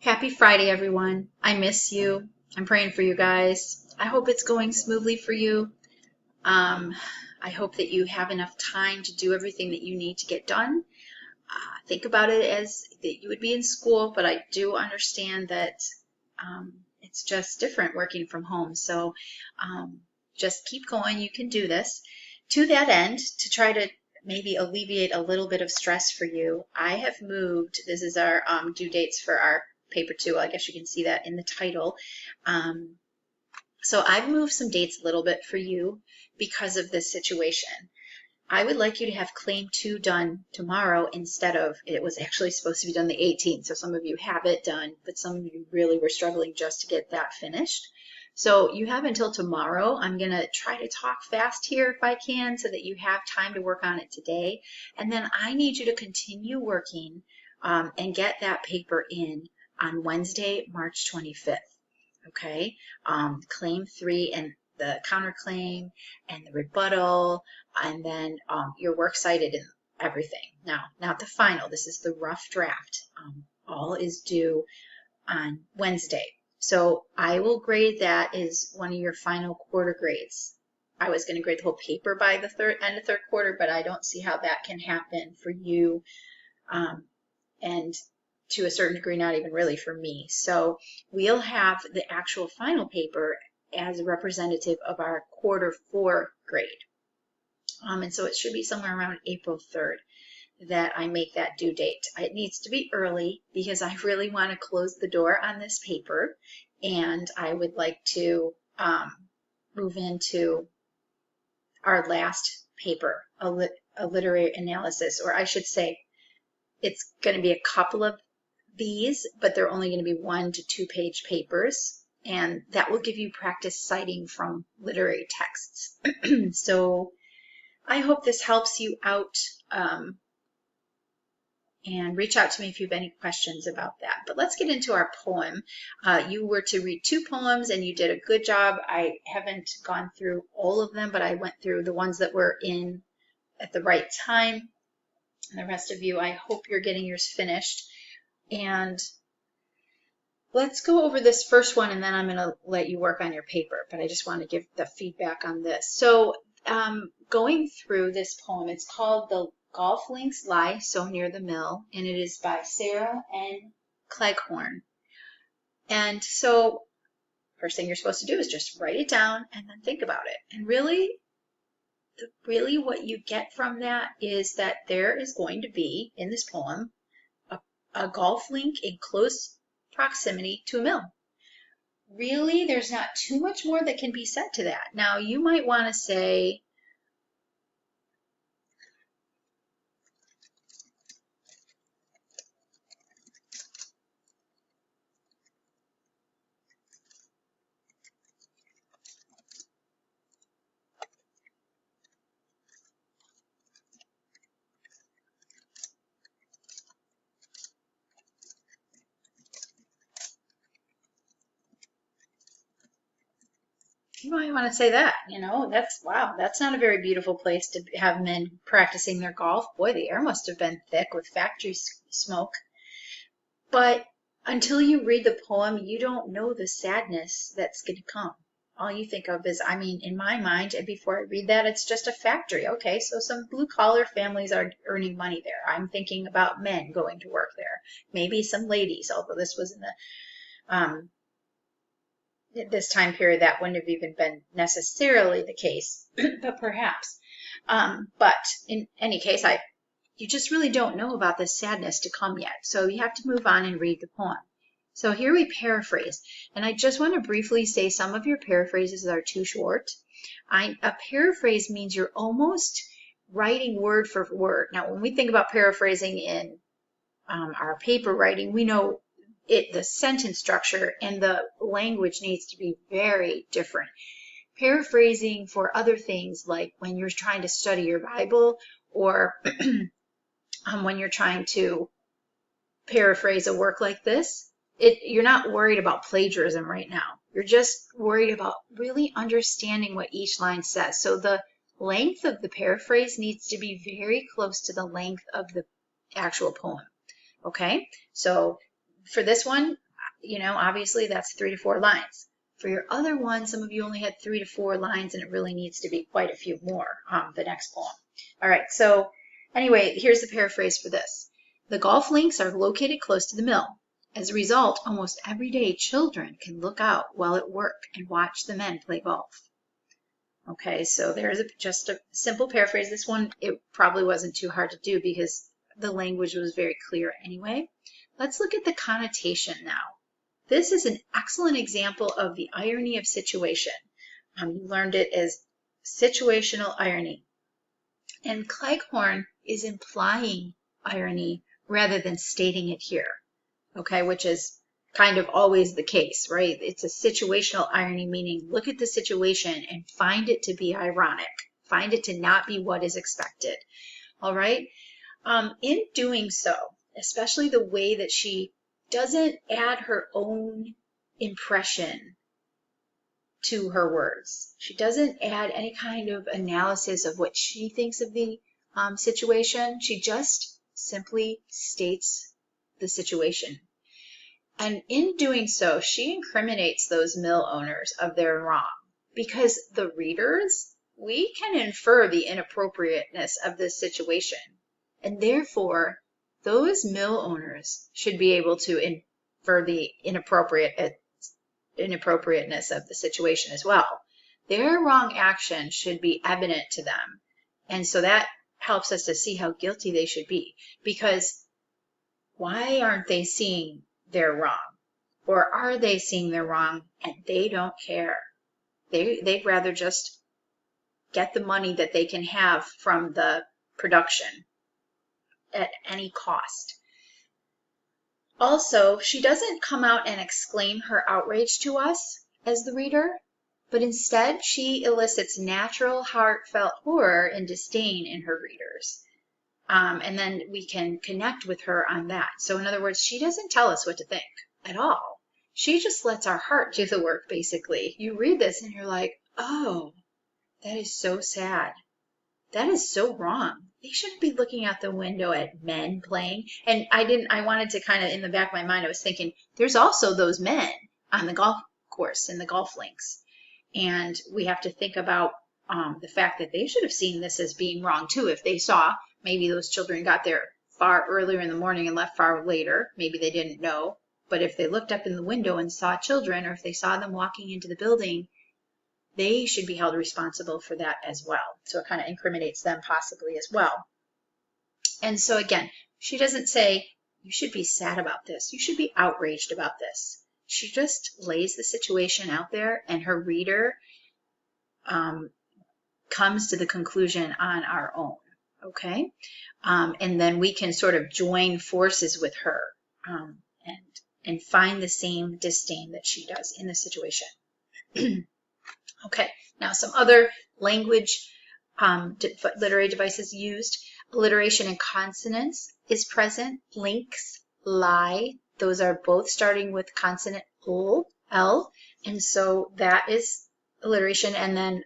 Happy Friday, everyone. I miss you. I'm praying for you guys. I hope it's going smoothly for you. Um, I hope that you have enough time to do everything that you need to get done. Think about it as that you would be in school, but I do understand that it's just different working from home. So just keep going. You can do this. To that end, to try to maybe alleviate a little bit of stress for you, I have moved. This is our due dates for our paper two. I guess you can see that in the title. Um, so I've moved some dates a little bit for you because of this situation. I would like you to have claim two done tomorrow instead of, it was actually supposed to be done the 18th. So some of you have it done, but some of you really were struggling just to get that finished. So you have until tomorrow. I'm going to try to talk fast here if I can so that you have time to work on it today. And then I need you to continue working and get that paper in on Wednesday, March 25th. Okay, claim three and the counterclaim and the rebuttal, and then your works cited and everything. Now, not the final. This is the rough draft. All is due on Wednesday. So I will grade that as one of your final quarter grades. I was going to grade the whole paper by the end of third quarter, but I don't see how that can happen for you. And to a certain degree, not even really for me. So we'll have the actual final paper as a representative of our quarter four grade. And so it should be somewhere around April 3rd that I make that due date. It needs to be early because I really want to close the door on this paper, and I would like to move into our last paper, a literary analysis, or I should say it's going to be a couple of these, but they're only going to be 1 to 2 page papers, and that will give you practice citing from literary texts. So I hope this helps you out, and reach out to me if you have any questions about that. But let's get into our poem. You were to read 2 poems and you did a good job. I haven't gone through all of them, but I went through the ones that were in at the right time. And the rest of you, I hope you're getting yours finished. And let's go over this first one, and then I'm going to let you work on your paper, but I just want to give the feedback on this. So going through this poem, it's called The Golf Links Lie So Near the Mill, and it is by Sarah N. Cleghorn. And so first thing you're supposed to do is just write it down and then think about it. And really what you get from that is that there is going to be, in this poem, a golf link in close proximity to a mill. Really, there's not too much more that can be said to that. Now, you might want to say, that, that's, wow, that's not a very beautiful place to have men practicing their golf. Boy, the air must have been thick with factory smoke. But until you read the poem, you don't know the sadness that's going to come. All you think of is, in my mind, and before I read that, it's just a factory. Okay, so some blue-collar families are earning money there. I'm thinking about men going to work there. Maybe some ladies, although this was in the this time period, that wouldn't have even been necessarily the case, but perhaps. But in any case, you just really don't know about the sadness to come yet. So you have to move on and read the poem. So here we paraphrase. And I just want to briefly say some of your paraphrases are too short. A paraphrase means you're almost writing word for word. Now, when we think about paraphrasing in our paper writing, we know the sentence structure and the language needs to be very different. Paraphrasing for other things, like when you're trying to study your Bible, or when you're trying to paraphrase a work like this, you're not worried about plagiarism right now. You're just worried about really understanding what each line says. So the length of the paraphrase needs to be very close to the length of the actual poem. Okay, so for this one, you know, obviously that's 3 to 4 lines. For your other one, some of you only had 3 to 4 lines, and it really needs to be quite a few more, the next poem. All right, so anyway, here's the paraphrase for this. The golf links are located close to the mill. As a result, almost every day children can look out while at work and watch the men play golf. Okay, so there's just a simple paraphrase. This one, it probably wasn't too hard to do because the language was very clear anyway. Let's look at the connotation now. This is an excellent example of the irony of situation. You learned it as situational irony. And Cleghorn is implying irony rather than stating it here, okay, which is kind of always the case, right? It's a situational irony, meaning look at the situation and find it to be ironic, find it to not be what is expected, all right? In doing so, especially the way that she doesn't add her own impression to her words. She doesn't add any kind of analysis of what she thinks of the situation. She just simply states the situation. And in doing so, she incriminates those mill owners of their wrong, because the readers, we can infer the inappropriateness of this situation. And therefore, those mill owners should be able to infer the inappropriateness of the situation as well. Their wrong action should be evident to them. And so that helps us to see how guilty they should be. Because why aren't they seeing they're wrong? Or are they seeing they're wrong and they don't care? They'd rather just get the money that they can have from the production at any cost. Also, she doesn't come out and exclaim her outrage to us as the reader, but instead she elicits natural, heartfelt horror and disdain in her readers. And then we can connect with her on that. So in other words, she doesn't tell us what to think at all. She just lets our heart do the work, basically. You read this and you're like, oh, that is so sad. That is so wrong. They shouldn't be looking out the window at men playing. And I wanted to kind of, in the back of my mind, I was thinking, there's also those men on the golf course and the golf links. And we have to think about the fact that they should have seen this as being wrong too. If they saw maybe those children got there far earlier in the morning and left far later, maybe they didn't know. But if they looked up in the window and saw children, or if they saw them walking into the building, they should be held responsible for that as well. So it kind of incriminates them possibly as well. And so again, she doesn't say, you should be sad about this. You should be outraged about this. She just lays the situation out there, and her reader comes to the conclusion on our own, okay? And then we can sort of join forces with her and find the same disdain that she does in the situation. Okay, now some other language literary devices used. Alliteration and consonance is present. Links, lie, those are both starting with consonant L, and so that is alliteration. And then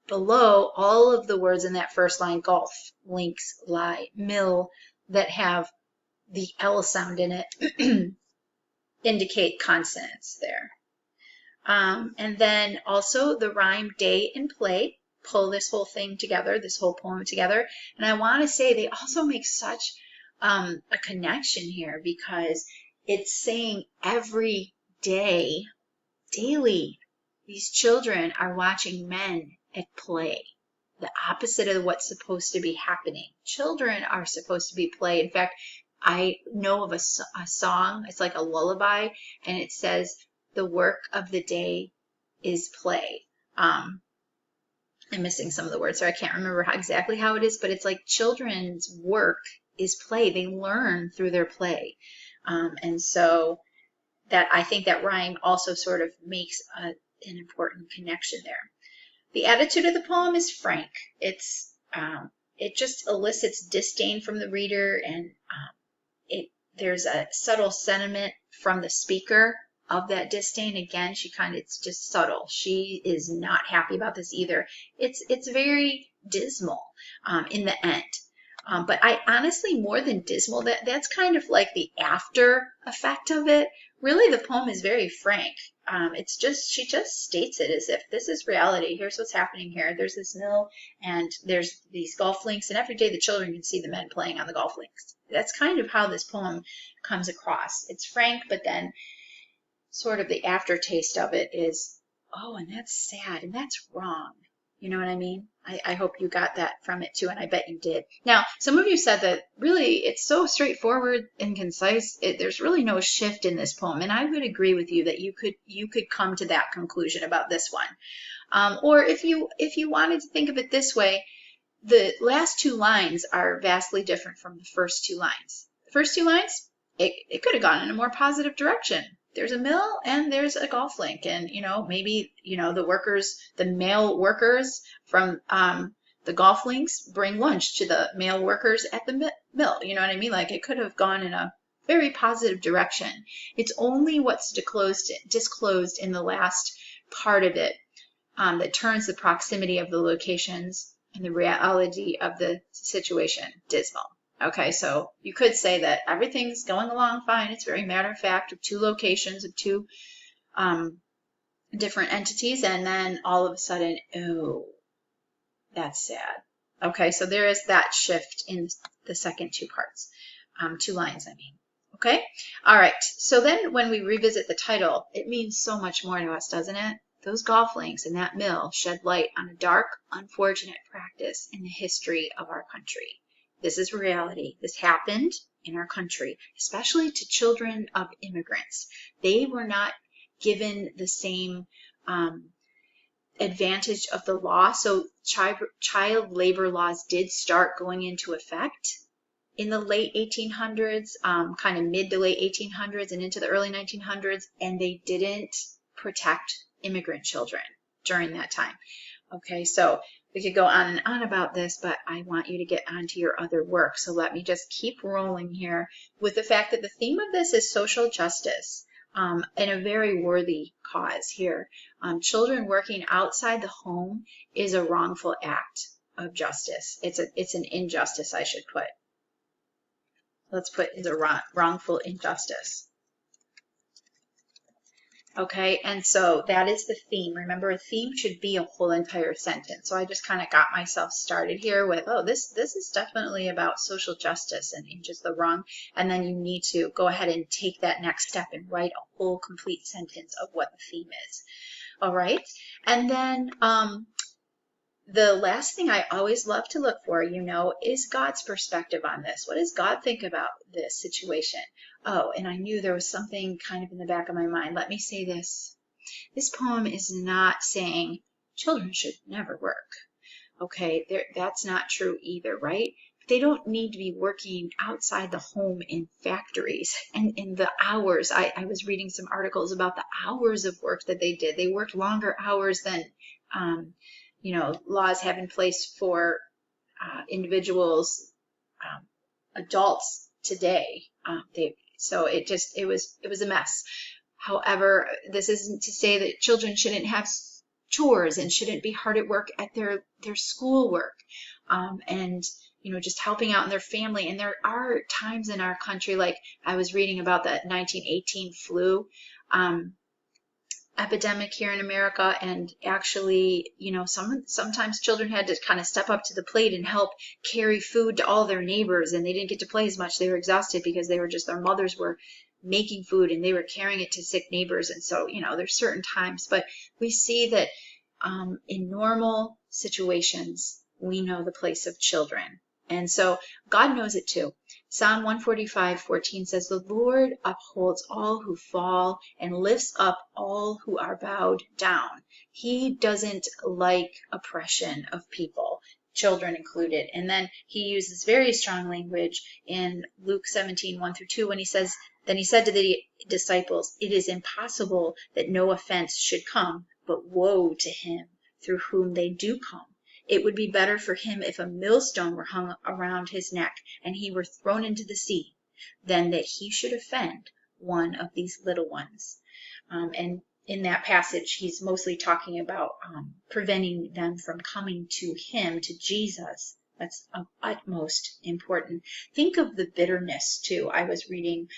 below, all of the words in that first line, golf, links, lie, mill, that have the L sound in it, indicate consonants there. And then also the rhyme day and play pull this whole thing together, this whole poem together. And I want to say they also make such a connection here, because it's saying every day, daily, these children are watching men at play, the opposite of what's supposed to be happening. Children are supposed to be play. In fact, I know of a song, it's like a lullaby, and it says, the work of the day is play. I'm missing some of the words, so I can't remember exactly how it is, but it's like children's work is play. They learn through their play. And so that, I think that rhyme also sort of makes an important connection there. The attitude of the poem is frank. It's it just elicits disdain from the reader, and there's a subtle sentiment from the speaker of that disdain. Again, it's just subtle. She is not happy about this either. It's very dismal in the end. But I honestly, more than dismal, that's kind of like the after effect of it. really the poem is very frank. It's just, she just states it as if this is reality. Here's what's happening here. There's this mill and there's these golf links, and every day the children can see the men playing on the golf links. That's kind of how this poem comes across. It's frank, but then sort of the aftertaste of it is, oh, and that's sad and that's wrong. You know what I mean? I hope you got that from it too, and I bet you did. Now, some of you said that really it's so straightforward and concise. There's really no shift in this poem, and I would agree with you that you could come to that conclusion about this one. Or if you wanted to think of it this way, the last two lines are vastly different from the first two lines. The first two lines, it could have gone in a more positive direction. There's a mill and there's a golf link, and maybe the male workers from the golf links bring lunch to the male workers at the mill. You know what I mean? Like, it could have gone in a very positive direction. It's only what's disclosed in the last part of it that turns the proximity of the locations and the reality of the situation dismal. Okay, so you could say that everything's going along fine. It's very matter of fact of two locations of two different entities, and then all of a sudden, oh, that's sad. Okay, so there is that shift in the second two parts, 2 lines, I mean. Okay, all right, so then when we revisit the title, it means so much more to us, doesn't it? Those golf links and that mill shed light on a dark, unfortunate practice in the history of our country. This is reality. This happened in our country, especially to children of immigrants. They were not given the same advantage of the law. So child labor laws did start going into effect in the late 1800s, kind of mid to late 1800s and into the early 1900s, and they didn't protect immigrant children during that time. Okay, so we could go on and on about this, but I want you to get onto your other work. So let me just keep rolling here with the fact that the theme of this is social justice, and a very worthy cause here. Children working outside the home is a wrongful act of justice. It's an injustice, I should put. Let's put is a wrongful injustice. Okay, and so that is the theme. Remember, a theme should be a whole entire sentence. So I just kind of got myself started here with, oh, this is definitely about social justice and just the wrong. And then you need to go ahead and take that next step and write a whole complete sentence of what the theme is. All right, and then the last thing I always love to look for, is God's perspective on this. What does God think about this situation? Oh, and I knew there was something kind of in the back of my mind. Let me say this. This poem is not saying children should never work. Okay, that's not true either, right? They don't need to be working outside the home in factories and in the hours. I was reading some articles about the hours of work that they did. They worked longer hours than laws have in place for individuals, adults today. So it was a mess. However, this isn't to say that children shouldn't have chores and shouldn't be hard at work at their school work, and just helping out in their family. And there are times in our country, like I was reading about the 1918 flu epidemic here in America, and actually, sometimes children had to kind of step up to the plate and help carry food to all their neighbors, and they didn't get to play as much. They were exhausted because their mothers were making food and they were carrying it to sick neighbors. And so, there's certain times, but we see that in normal situations, we know the place of children. And so God knows it too. Psalm 145:14 says, "The Lord upholds all who fall and lifts up all who are bowed down." He doesn't like oppression of people, children included. And then he uses very strong language in Luke 17:1-2 when he says, "Then he said to the disciples, 'It is impossible that no offense should come, but woe to him through whom they do come. It would be better for him if a millstone were hung around his neck and he were thrown into the sea, than that he should offend one of these little ones.'" And in that passage, he's mostly talking about preventing them from coming to him, to Jesus. That's of utmost important. Think of the bitterness too. I was reading